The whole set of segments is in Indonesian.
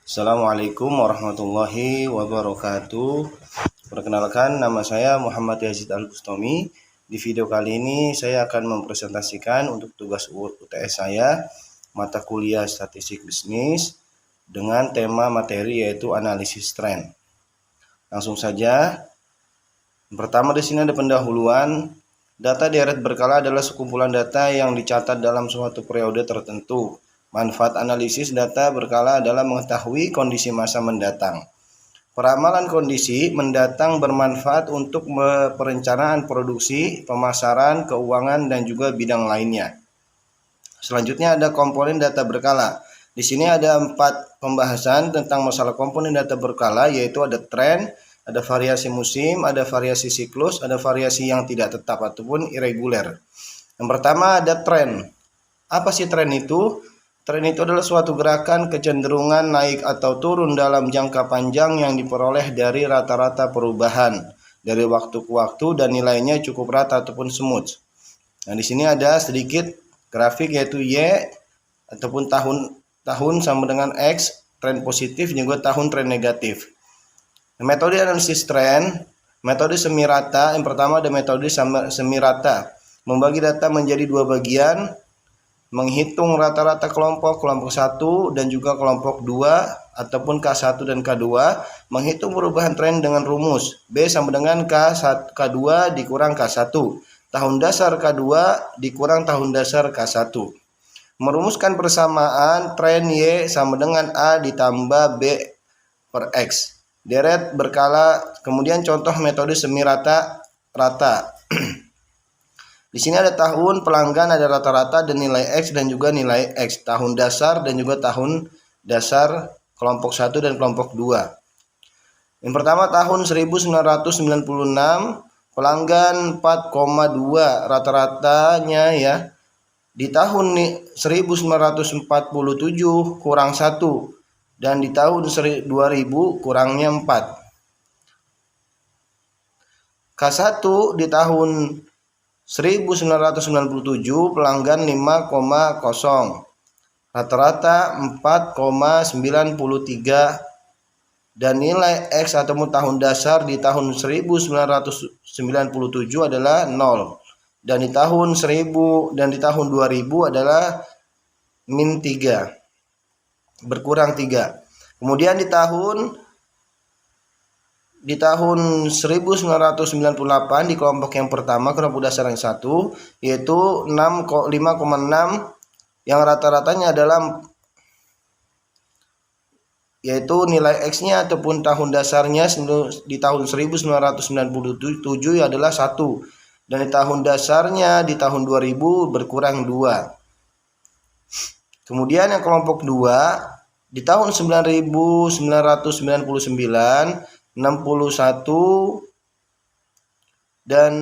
Assalamualaikum warahmatullahi wabarakatuh. Perkenalkan, nama saya Muhammad Yazid Al-Bustami. Di video kali ini saya akan mempresentasikan untuk tugas UTS saya, mata kuliah Statistik Bisnis dengan tema materi yaitu analisis tren. Langsung saja. Pertama di sini ada pendahuluan. Data deret berkala adalah sekumpulan data yang dicatat dalam suatu periode tertentu. Manfaat analisis data berkala adalah mengetahui kondisi masa mendatang. Peramalan kondisi mendatang bermanfaat untuk perencanaan produksi, pemasaran, keuangan, dan juga bidang lainnya. Selanjutnya ada komponen data berkala. Di sini ada 4 pembahasan tentang masalah komponen data berkala, yaitu ada tren, ada variasi musim, ada variasi siklus, ada variasi yang tidak tetap ataupun irregular. Yang pertama ada tren. Apa sih tren itu? Tren itu adalah suatu gerakan kecenderungan naik atau turun dalam jangka panjang yang diperoleh dari rata-rata perubahan dari waktu ke waktu dan nilainya cukup rata ataupun smooth. Nah, di sini ada sedikit grafik yaitu Y ataupun tahun sama dengan X, tren positif juga tahun tren negatif. Metode analisis tren, metode semi rata. Yang pertama ada metode semi rata, membagi data menjadi 2 bagian, menghitung rata-rata kelompok 1 dan juga kelompok 2 ataupun K1 dan K2, menghitung perubahan tren dengan rumus B sama dengan K2 dikurang K1, tahun dasar K2 dikurang tahun dasar K1. Merumuskan persamaan tren Y sama dengan A ditambah B per X. Deret berkala, kemudian contoh metode semi rata. Di sini ada tahun pelanggan, ada rata-rata dan nilai X dan juga nilai X, tahun dasar dan juga tahun dasar kelompok 1 dan kelompok 2. Yang pertama tahun 1996, pelanggan 4,2 rata-ratanya ya. Di tahun 1947 kurang 1 dan di tahun 2000 kurangnya 4. K1 di tahun 1997 pelanggan 5,0, rata-rata 4,93 dan nilai X atau tahun dasar di tahun 1997 adalah 0 dan di tahun 1000 dan di tahun 2000 adalah min 3, berkurang 3. Kemudian di tahun 1998 di kelompok yang pertama, kelompok dasar yang 1, yaitu 5,6 yang rata-ratanya adalah yaitu nilai X-nya ataupun tahun dasarnya di tahun 1997 adalah 1 dan di tahun dasarnya di tahun 2000 berkurang 2. Kemudian yang kelompok 2 di tahun 1999 61 dan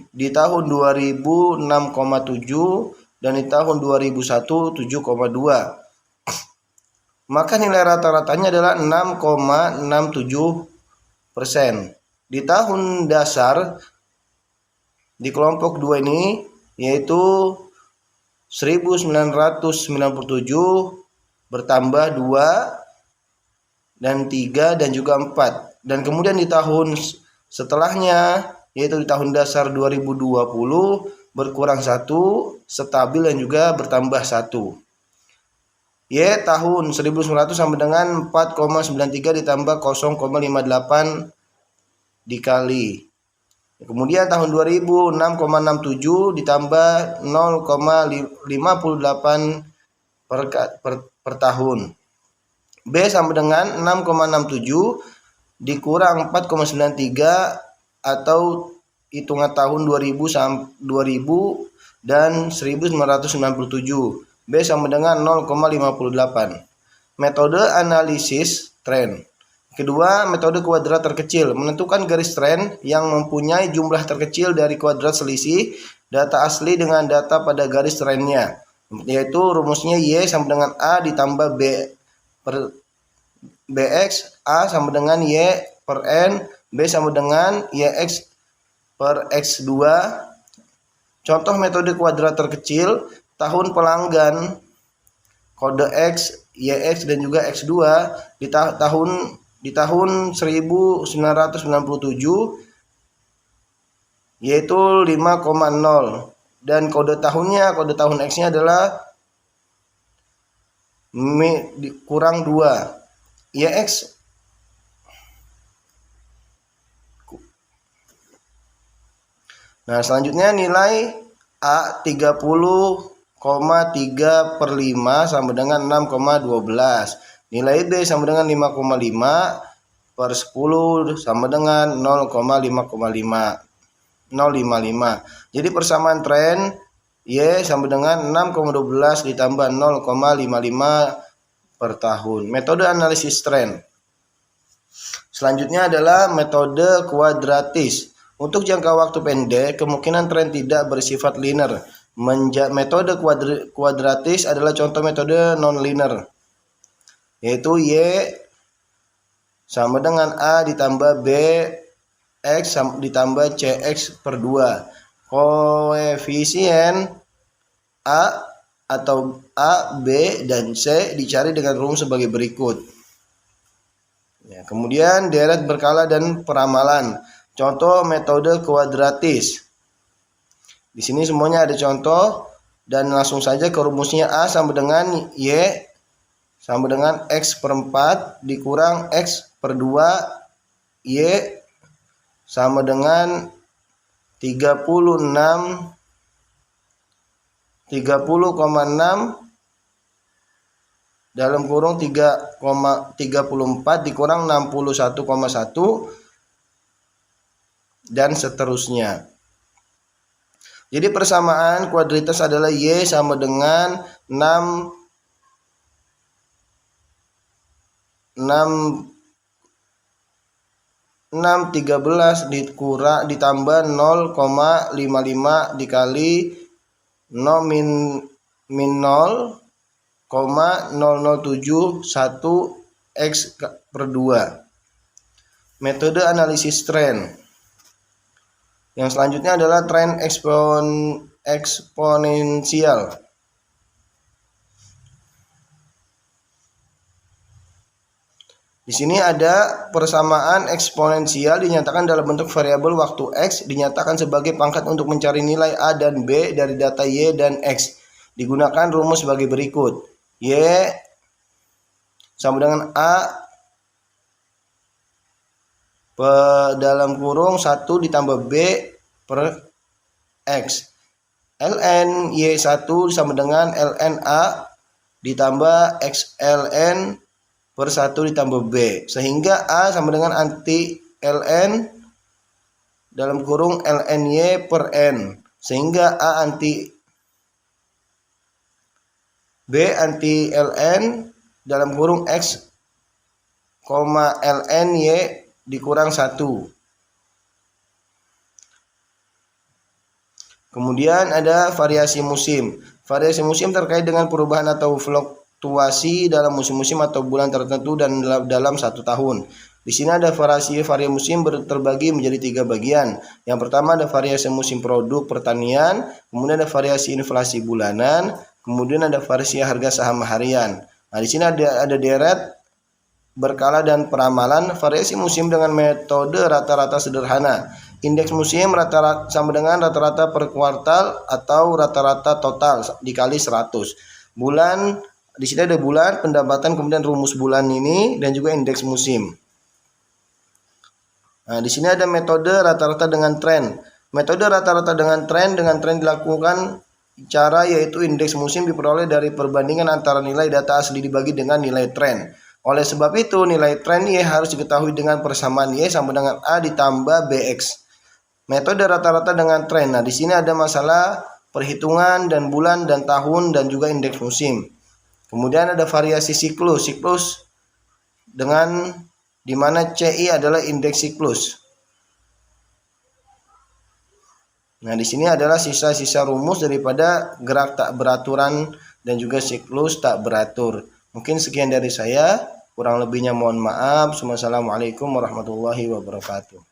di tahun 2000 6,7 dan di tahun 2001 7,2. Maka nilai rata-ratanya adalah 6,67%. Di tahun dasar di kelompok 2 ini yaitu 1997 bertambah 2 dan 3 dan juga 4. Dan kemudian di tahun setelahnya yaitu di tahun dasar 2020 berkurang 1, stabil dan juga bertambah 1. Y tahun 1900 sama dengan 4,93 ditambah 0,58 dikali. Kemudian tahun 2000 6,67 ditambah 0,58 per tahun. B sama dengan 6,67 dikurang 4,93 atau hitungan tahun 2000 dan 1997. B sama dengan 0,58. Metode analisis tren. Kedua, metode kuadrat terkecil, menentukan garis tren yang mempunyai jumlah terkecil dari kuadrat selisih data asli dengan data pada garis trennya, yaitu rumusnya Y sama dengan A ditambah B per Bx, A sama dengan Y per N, B sama dengan YX per X2. Contoh metode kuadrat terkecil, tahun pelanggan, kode X YX dan juga X2 di tahun 1997 yaitu 5,0 dan kode tahun X-nya adalah kurang 2. YX Nah, selanjutnya nilai A 30,3 per 5 sama dengan 6,12. Nilai B sama dengan 5,5 per 10 sama dengan 0,55. Jadi persamaan tren Y sama dengan 6,12 ditambah 0,55 per tahun. Metode analisis tren. Selanjutnya adalah metode kuadratis. Untuk jangka waktu pendek, kemungkinan tren tidak bersifat linear. Metode kuadratis adalah contoh metode non-linear, yaitu Y sama dengan A ditambah B X ditambah CX per 2. Koefisien A atau A, B, dan C dicari dengan rumus sebagai berikut. Ya, kemudian deret berkala dan peramalan. Contoh metode kuadratis. Di sini semuanya ada contoh dan langsung saja ke rumusnya. A sama dengan Y sama dengan X per 4 dikurang X per 2 Y sama dengan 30,6 dalam kurung 3,34 dikurang 61,1 dan seterusnya. Jadi persamaan kuadritas adalah Y sama dengan 6,13 ditambah 0,55 dikali 0,0071 X per 2. Metode analisis tren. Yang selanjutnya adalah tren eksponensial. Di sini ada persamaan eksponensial dinyatakan dalam bentuk variabel waktu X dinyatakan sebagai pangkat untuk mencari nilai A dan B dari data Y dan X. Digunakan rumus sebagai berikut. Y sama dengan A dalam kurung 1 ditambah B per X. ln Y1 sama dengan ln A ditambah XLN per 1 ditambah B. Sehingga A sama dengan anti ln dalam kurung ln Y per N. Sehingga A anti B anti ln dalam kurung X, ln Y dikurang 1. Kemudian ada variasi musim. Variasi musim terkait dengan perubahan atau fluktuasi dalam musim-musim atau bulan tertentu dan dalam satu tahun. Di sini ada variasi musim terbagi menjadi 3 bagian. Yang pertama ada variasi musim produk pertanian, kemudian ada variasi inflasi bulanan, kemudian ada variasi harga saham harian. Nah, di sini ada deret berkala dan peramalan. Variasi musim dengan metode rata-rata sederhana. Indeks musim rata-rata sama dengan rata-rata per kuartal atau rata-rata total dikali 100. Bulan, di sini ada bulan, pendapatan, kemudian rumus bulan ini dan juga indeks musim. Nah, di sini ada metode rata-rata dengan tren. Metode rata-rata dengan tren dilakukan cara yaitu indeks musim diperoleh dari perbandingan antara nilai data asli dibagi dengan nilai tren. Oleh sebab itu, nilai tren Y harus diketahui dengan persamaan Y sama dengan A ditambah BX. Metode rata-rata dengan tren. Nah, di sini ada masalah perhitungan dan bulan dan tahun dan juga indeks musim. Kemudian ada variasi siklus dengan di mana CI adalah indeks siklus. Nah, di sini adalah sisa-sisa rumus daripada gerak tak beraturan dan juga siklus tak beratur. Mungkin sekian dari saya, kurang lebihnya mohon maaf. Wassalamualaikum warahmatullahi wabarakatuh.